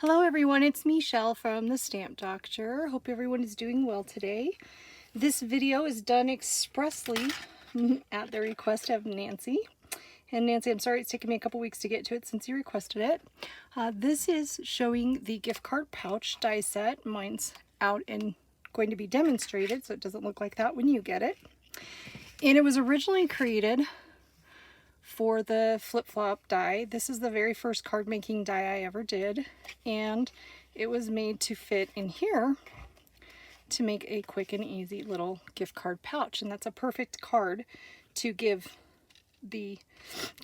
Hello everyone, it's Michelle from the Stamp Doctor. Hope everyone is doing well today. This video is done expressly at the request of Nancy. And Nancy, I'm sorry it's taken me a couple weeks to get to it since you requested it. This is showing the gift card pouch die set. Mine's out and going to be demonstrated, so it doesn't look like that when you get it. And it was originally created for the flip-flop die. This is the very first card making die I ever did, and it was made to fit in here to make a quick and easy little gift card pouch, and that's a perfect card to give the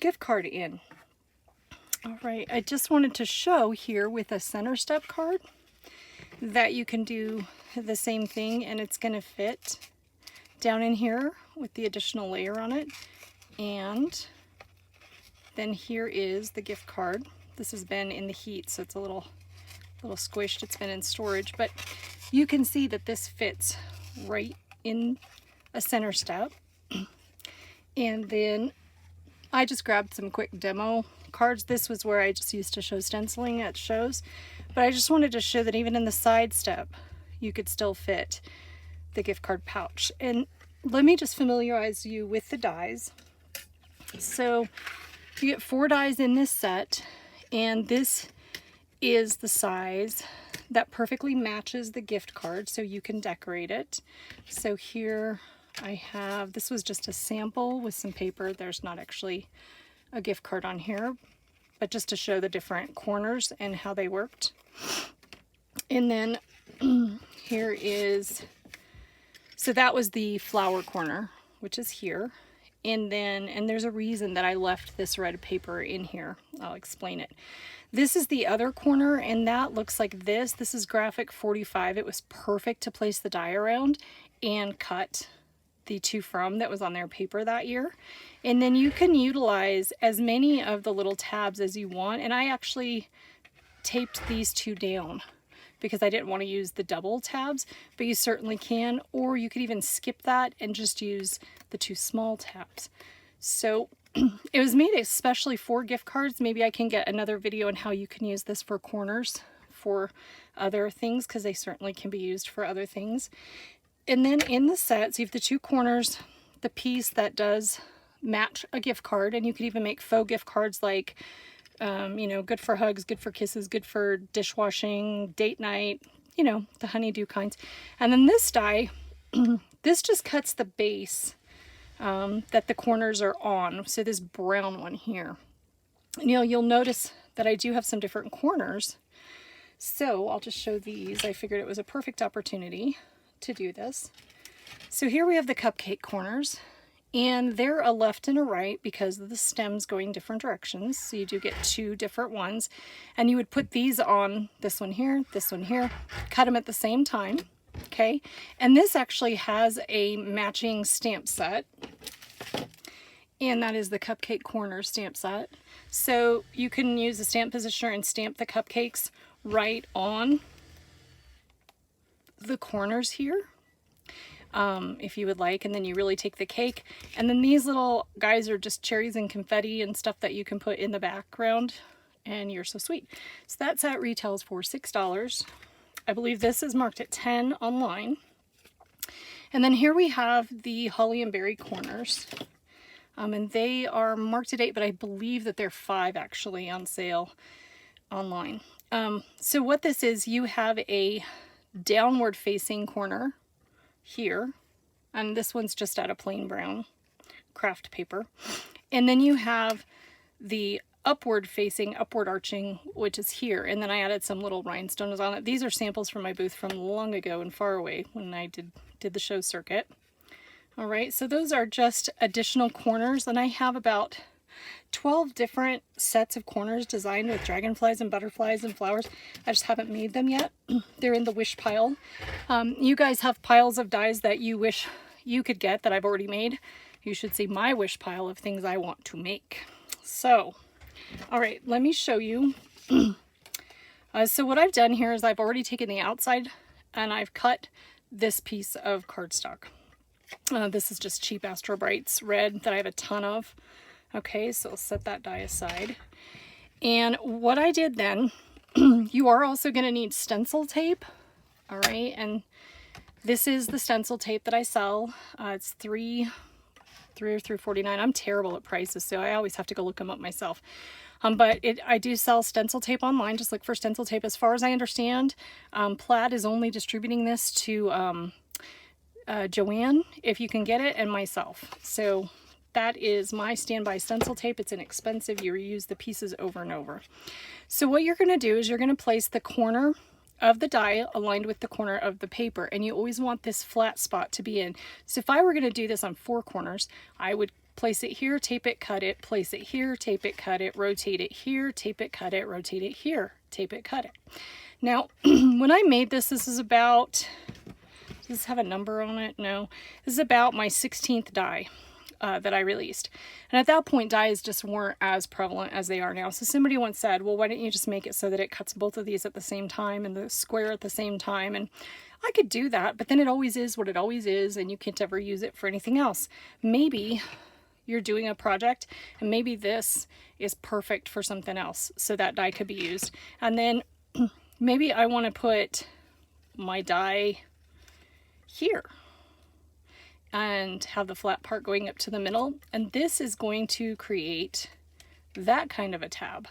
gift card in. All right, I just wanted to show here with a center step card that you can do the same thing, and it's going to fit down in here with the additional layer on it. And then here is the gift card. This has been in the heat, so it's a little squished. It's been in storage, but you can see that this fits right in a center step. And then I just grabbed some quick demo cards. This was where I just used to show stenciling at shows, but I just wanted to show that even in the side step, you could still fit the gift card pouch. And let me just familiarize you with the dies. So you get 4 dies in this set, and this is the size that perfectly matches the gift card so you can decorate it. So here I have, this was just a sample with some paper. There's not actually a gift card on here, but just to show the different corners and how they worked. And then here is, so that was the flower corner, which is here. And there's a reason that I left this red paper in here. I'll explain it. This is the other corner, and that looks like this. This is graphic 45. It was perfect to place the die around and cut the to from that was on their paper that year. And then you can utilize as many of the little tabs as you want. And I actually taped these 2 down because I didn't want to use the double tabs, but you certainly can, or you could even skip that and just use the 2 small tabs. So it was made especially for gift cards. Maybe I can get another video on how you can use this for corners for other things, because they certainly can be used for other things. And then in the set, so you have the 2 corners, the piece that does match a gift card, and you could even make faux gift cards like you know, good for hugs, good for kisses, good for dishwashing, date night, you know, the honeydew kinds. And then this die, this just cuts the base that the corners are on. So this brown one here. And, you know, you'll notice that I do have some different corners. So I'll just show these. I figured it was a perfect opportunity to do this. So here we have the cupcake corners. And they're a left and a right because of the stems going different directions. So you do get 2 different ones. And you would put these on, this one here, cut them at the same time, okay? And this actually has a matching stamp set. And that is the cupcake corner stamp set. So you can use a stamp positioner and stamp the cupcakes right on the corners here. If you would like, and then you really take the cake. And then these little guys are just cherries and confetti and stuff that you can put in the background, and you're so sweet. So that set retails for $6. I believe this is marked at $10 online. And then here we have the holly and berry corners, and they are marked to date, but I believe that they're $5 actually on sale online. So what this is, you have a downward facing corner here, and this one's just out of plain brown craft paper, and then you have the upward facing, upward arching, which is here, and then I added some little rhinestones on it. These are samples from my booth from long ago and far away when I did the show circuit. All right, so those are just additional corners, and I have about 12 different sets of corners designed with dragonflies and butterflies and flowers. I just haven't made them yet. They're in the wish pile. You guys have piles of dies that you wish you could get that I've already made. You should see my wish pile of things I want to make. So, all right, let me show you. So what I've done here is I've already taken the outside and I've cut this piece of cardstock. This is just cheap Astro Brights red that I have a ton of. Okay, so I'll set that die aside. And what I did then you are also going to need stencil tape. All right, and this is the stencil tape that I sell. It's $3 or $3.49. I'm terrible at prices, so I always have to go look them up myself. But I do sell stencil tape online. Just look for stencil tape. As far as I understand, Plaid is only distributing this to Joanne, if you can get it, and myself. So that is my standby stencil tape. It's inexpensive. You reuse the pieces over and over. So what you're going to do is you're going to place the corner of the die aligned with the corner of the paper, and you always want this flat spot to be in. So if I were going to do this on 4 corners, I would place it here, tape it, cut it, place it here, tape it, cut it, rotate it here, tape it, cut it, rotate it here, tape it, cut it. Now, when I made this, this is about, does this have a number on it? No. This is about my 16th die that I released. And at that point, dies just weren't as prevalent as they are now. So somebody once said, well, why don't you just make it so that it cuts both of these at the same time and the square at the same time? And I could do that, but then it always is what it always is, and you can't ever use it for anything else. Maybe you're doing a project and maybe this is perfect for something else, so that die could be used. And then maybe I want to put my die here and have the flat part going up to the middle, and this is going to create that kind of a tab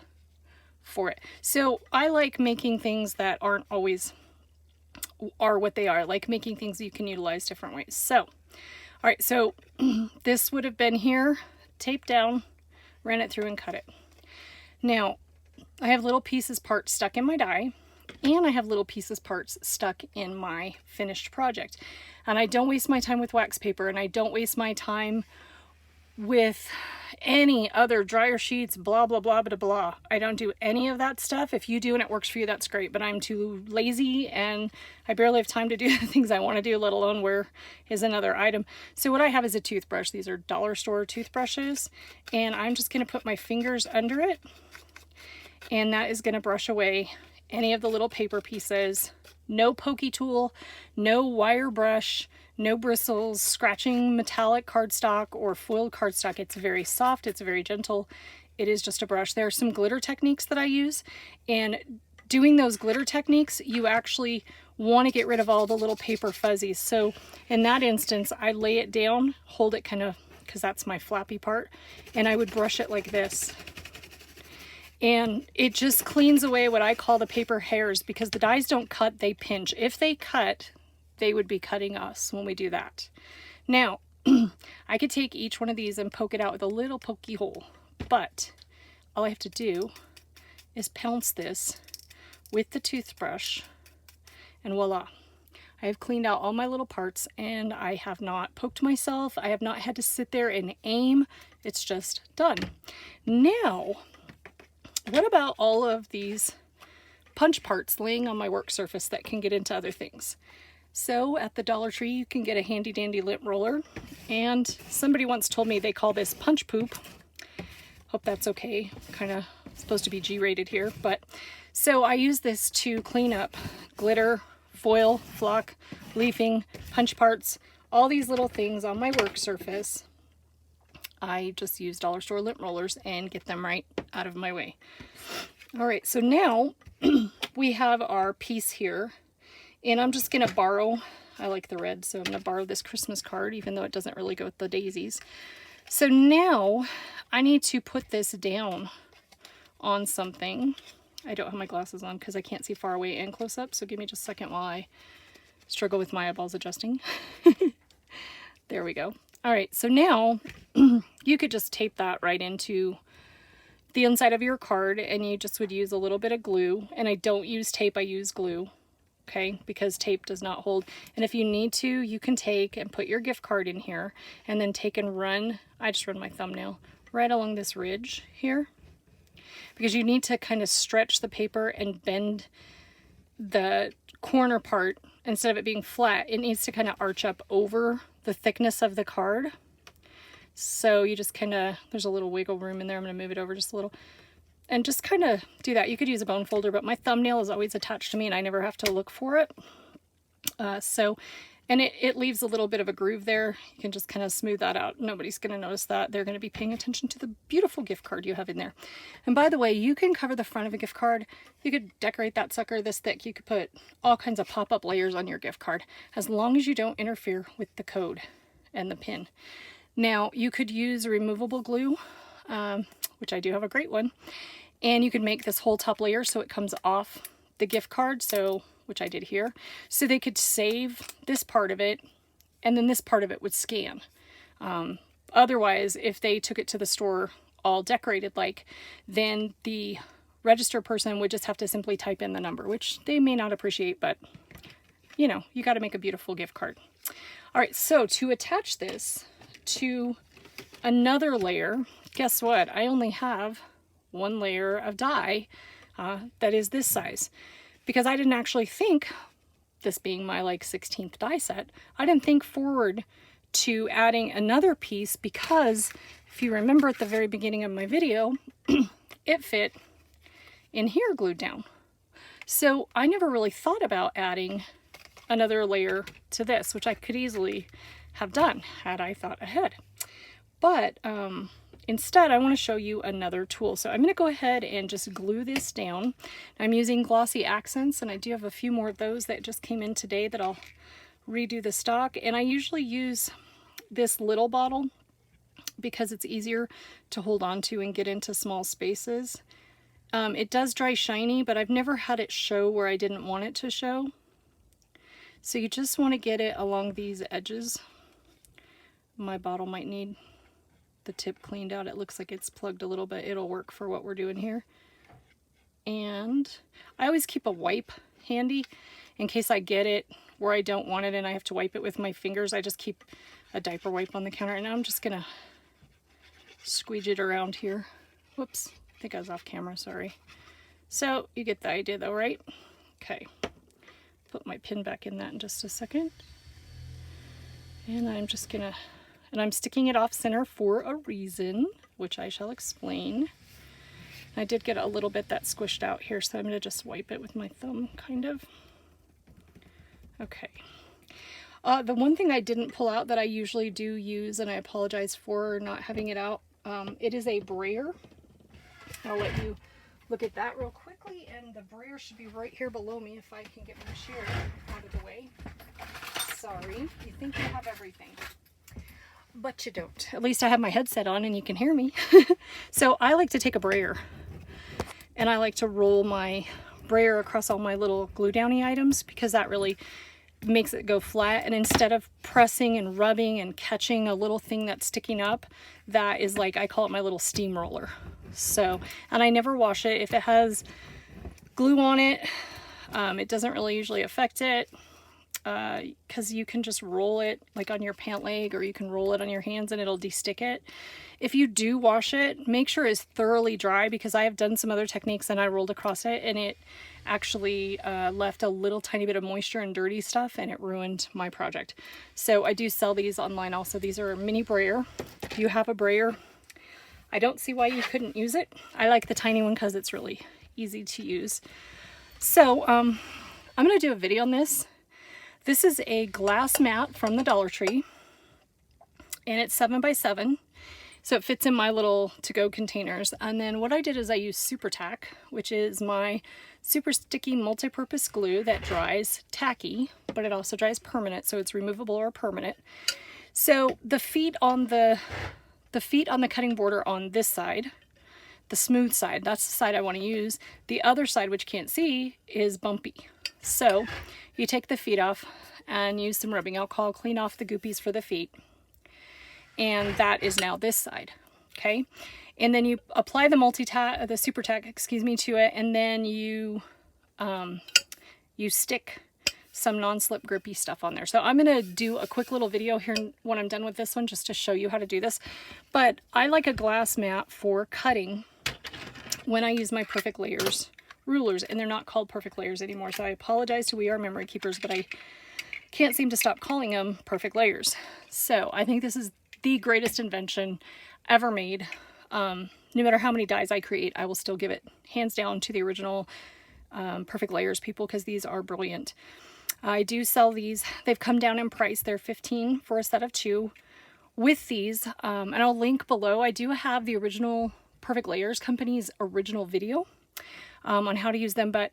for it. So I like making things that aren't always are what they are, like making things you can utilize different ways. So all right, so this would have been here, taped down, ran it through and cut it. Now I have little pieces parts stuck in my die, and I have little pieces parts stuck in my finished project. And I don't waste my time with wax paper, and I don't waste my time with any other dryer sheets, blah, blah, blah, blah, blah. I don't do any of that stuff. If you do and it works for you, that's great, but I'm too lazy and I barely have time to do the things I want to do, let alone where is another item. So what I have is a toothbrush. These are dollar store toothbrushes, and I'm just going to put my fingers under it, and that is going to brush away any of the little paper pieces. No pokey tool, no wire brush, no bristles, scratching metallic cardstock or foiled cardstock. It's very soft, it's very gentle. It is just a brush. There are some glitter techniques that I use, and doing those glitter techniques, you actually want to get rid of all the little paper fuzzies. So in that instance, I lay it down, hold it kind of, because that's my flappy part, and I would brush it like this. And it just cleans away what I call the paper hairs, because the dies don't cut, they pinch. If they cut, they would be cutting us when we do that. Now, I could take each one of these and poke it out with a little pokey hole, but all I have to do is pounce this with the toothbrush, and voila. I have cleaned out all my little parts, and I have not poked myself. I have not had to sit there and aim. It's just done. Now, what about all of these punch parts laying on my work surface that can get into other things? So at the Dollar Tree, you can get a handy dandy lint roller, and somebody once told me they call this punch poop. Hope that's okay. Kind of supposed to be G-rated here, but so I use this to clean up glitter, foil, flock, leafing, punch parts, all these little things on my work surface. I just use dollar store lint rollers and get them right out of my way. All right, so now we have our piece here, and I'm just gonna borrow, I like the red, so I'm gonna borrow this Christmas card, even though it doesn't really go with the daisies. So now I need to put this down on something. I don't have my glasses on because I can't see far away and close up, so give me just a second while I struggle with my eyeballs adjusting. There we go. All right, so now you could just tape that right into the inside of your card, and you just would use a little bit of glue. And I don't use tape, I use glue, okay? Because tape does not hold. And if you need to, you can take and put your gift card in here, and then take and run, I just run my thumbnail right along this ridge here, because you need to kind of stretch the paper and bend the corner part. Instead of it being flat, it needs to kind of arch up over the thickness of the card. So you just kind of, there's a little wiggle room in there. I'm going to move it over just a little and just kind of do that. You could use a bone folder, but my thumbnail is always attached to me and I never have to look for it. So And it leaves a little bit of a groove there. You can just kind of smooth that out. Nobody's going to notice that. They're going to be paying attention to the beautiful gift card you have in there. And by the way, you can cover the front of a gift card. You could decorate that sucker this thick. You could put all kinds of pop-up layers on your gift card, as long as you don't interfere with the code and the pin. Now, you could use removable glue, which I do have a great one. And you can make this whole top layer so it comes off the gift card, which I did here. So they could save this part of it, and then this part of it would scan. Otherwise, if they took it to the store all decorated then the register person would just have to simply type in the number, which they may not appreciate, but you know, you got to make a beautiful gift card. All right, so to attach this to another layer, guess what? I only have one layer of die that is this size, because I didn't actually think, this being my 16th die set, I didn't think forward to adding another piece, because if you remember at the very beginning of my video, it fit in here glued down. So I never really thought about adding another layer to this, which I could easily have done had I thought ahead. But instead, I want to show you another tool. So I'm going to go ahead and just glue this down. I'm using glossy accents, and I do have a few more of those that just came in today that I'll redo the stock. And I usually use this little bottle because it's easier to hold on to and get into small spaces. It does dry shiny, but I've never had it show where I didn't want it to show. So you just want to get it along these edges. My bottle might need the tip cleaned out. It looks like it's plugged a little bit. It'll work for what we're doing here. And I always keep a wipe handy in case I get it where I don't want it and I have to wipe it with my fingers. I just keep a diaper wipe on the counter, and now I'm just gonna squeege it around here. Whoops, I think I was off camera, sorry. So you get the idea though, right? Okay, put my pin back in that in just a second. And I'm just gonna, and I'm sticking it off center for a reason, which I shall explain. I did get a little bit that squished out here, so I'm gonna just wipe it with my thumb, kind of. Okay. The one thing I didn't pull out that I usually do use, and I apologize for not having it out, it is a brayer. I'll let you look at that real quickly, and the brayer should be right here below me if I can get my shear out of the way. Sorry, you think you have everything, but you don't. At least I have my headset on and you can hear me. So I like to take a brayer, and I like to roll my brayer across all my little glue downy items, because that really makes it go flat. And instead of pressing and rubbing and catching a little thing that's sticking up, that is like, I call it my little steamroller. So, and I never wash it. If it has glue on it, it doesn't really usually affect it, because you can just roll it like on your pant leg, or you can roll it on your hands and it'll de-stick it. If you do wash it, make sure it's thoroughly dry, because I have done some other techniques and I rolled across it and it actually left a little tiny bit of moisture and dirty stuff, and it ruined my project. So I do sell these online also. These are a mini brayer. If you have a brayer, I don't see why you couldn't use it. I like the tiny one because it's really easy to use. So I'm going to do a video on this. This is a glass mat from the Dollar Tree, and it's 7 by 7. So it fits in my little to-go containers. And then what I did is I used Super Tack, which is my super sticky multi-purpose glue that dries tacky, but it also dries permanent, so it's removable or permanent. So the feet on the cutting border on this side, the smooth side, that's the side I want to use. The other side, which you can't see, is bumpy. So you take the feet off and use some rubbing alcohol, clean off the goopies for the feet. And that is now this side, okay? And then you apply the Super Tack, to it, and then you stick some non-slip grippy stuff on there. So I'm gonna do a quick little video here when I'm done with this one, just to show you how to do this. But I like a glass mat for cutting when I use my Perfect Layers rulers, and they're not called Perfect Layers anymore, so I apologize to We Are Memory Keepers, but I can't seem to stop calling them Perfect Layers. So I think this is the greatest invention ever made. No matter how many dies I create, I will still give it hands down to the original Perfect Layers people, because these are brilliant. I do sell these. They've come down in price. They're $15 for a set of 2 with these. And I'll link below. I do have the original Perfect Layers company's original video on how to use them, but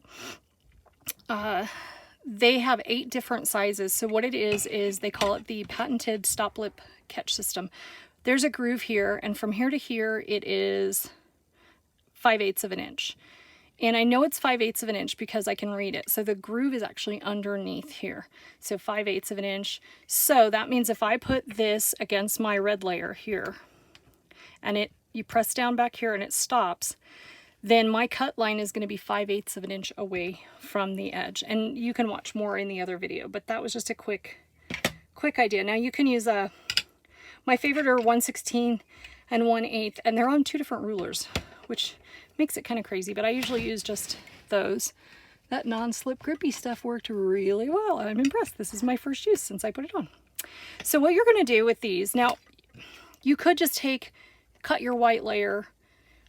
they have 8 different sizes. So what it is they call it the patented stop lip catch system. There's a groove here, and from here to here it is 5/8 of an inch. And I know it's 5/8 of an inch because I can read it. So the groove is actually underneath here. So 5/8 of an inch. So that means if I put this against my red layer here, and you press down back here and it stops, then my cut line is going to be 5/8 of an inch away from the edge. And you can watch more in the other video, but that was just a quick idea. Now you can use my favorite are 1/16 and 1/8, and they're on 2 different rulers, which makes it kind of crazy, but I usually use just those. That non-slip grippy stuff worked really well. I'm impressed. This is my first use since I put it on. So what you're going to do with these, now you could just cut your white layer,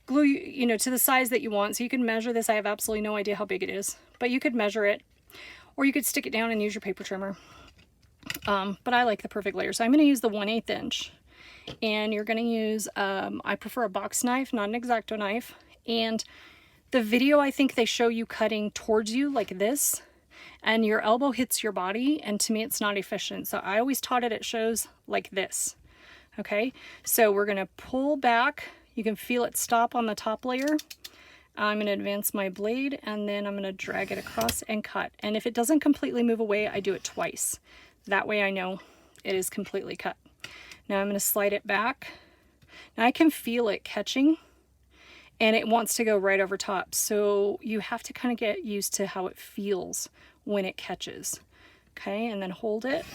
glue, you know, to the size that you want. So you can measure this. I have absolutely no idea how big it is, but you could measure it, or you could stick it down and use your paper trimmer. But I like the Perfect Layer. So I'm going to use the 1/8 inch, and you're going to use, I prefer a box knife, not an X-Acto knife. And the video, I think they show you cutting towards you like this, and your elbow hits your body, and to me it's not efficient. So I always taught it shows like this. Okay, so we're going to pull back. You can feel it stop on the top layer. I'm going to advance my blade, and then I'm going to drag it across and cut. And if it doesn't completely move away, I do it twice. That way I know it is completely cut. Now I'm going to slide it back. Now I can feel it catching, and it wants to go right over top. So you have to kind of get used to how it feels when it catches. Okay, and then hold it.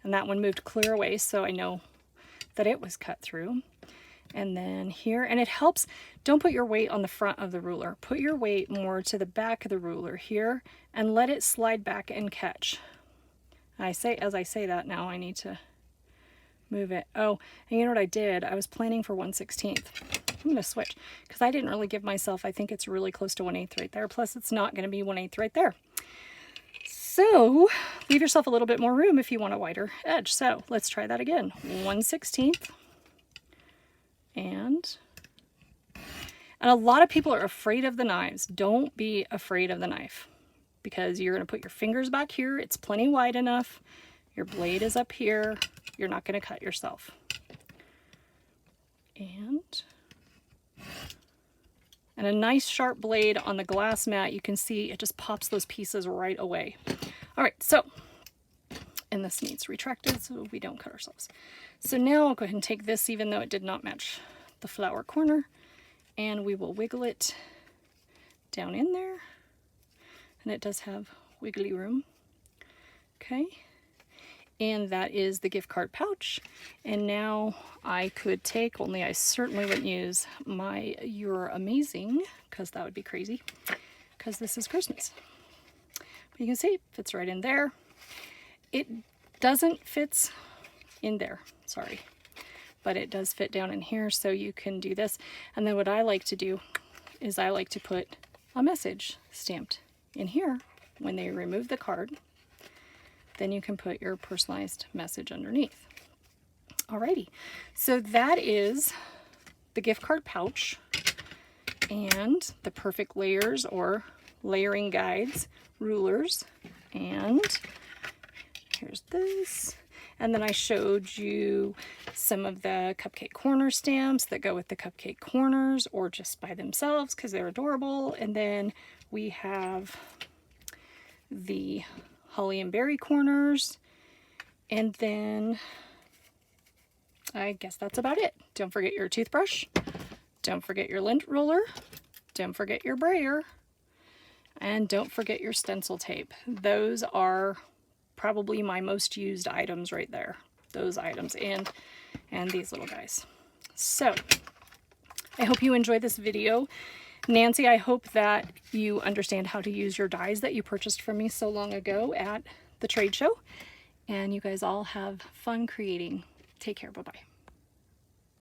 And that one moved clear away, so I know that it was cut through. And then here, and it helps, don't put your weight on the front of the ruler. Put your weight more to the back of the ruler here, and let it slide back and catch. As I say that now, I need to move it. Oh, and you know what I did? I was planning for 1/16. I'm going to switch because I didn't really give myself, I think it's really close to 1/8 right there. Plus it's not going to be 1/8 right there. So leave yourself a little bit more room if you want a wider edge. So let's try that again. 1/16. And a lot of people are afraid of the knives. Don't be afraid of the knife, because you're going to put your fingers back here. It's plenty wide enough. Your blade is up here. You're not going to cut yourself. And a nice sharp blade on the glass mat, you can see it just pops those pieces right away. All right, so, and this needs retracted so we don't cut ourselves. So now I'll go ahead and take this, even though it did not match the flower corner, and we will wiggle it down in there. And it does have wiggly room. Okay. And that is the gift card pouch. And now I could take, only I certainly wouldn't use my You're Amazing, because that would be crazy, because this is Christmas. But you can see it fits right in there. It doesn't fit in there, sorry, but it does fit down in here, so you can do this. And then what I like to do is I like to put a message stamped in here when they remove the card. Then you can put your personalized message underneath. Alrighty, so that is the gift card pouch and the Perfect Layers or layering guides, rulers, and here's this. And then I showed you some of the cupcake corner stamps that go with the cupcake corners or just by themselves because they're adorable. And then we have the holly and berry corners, and then I guess that's about it. Don't forget your toothbrush, don't forget your lint roller, don't forget your brayer, and don't forget your stencil tape. Those are probably my most used items right there, those items, and these little guys. So I hope you enjoyed this video. Nancy, I hope that you understand how to use your dies that you purchased from me so long ago at the trade show. And you guys all have fun creating. Take care. Bye-bye.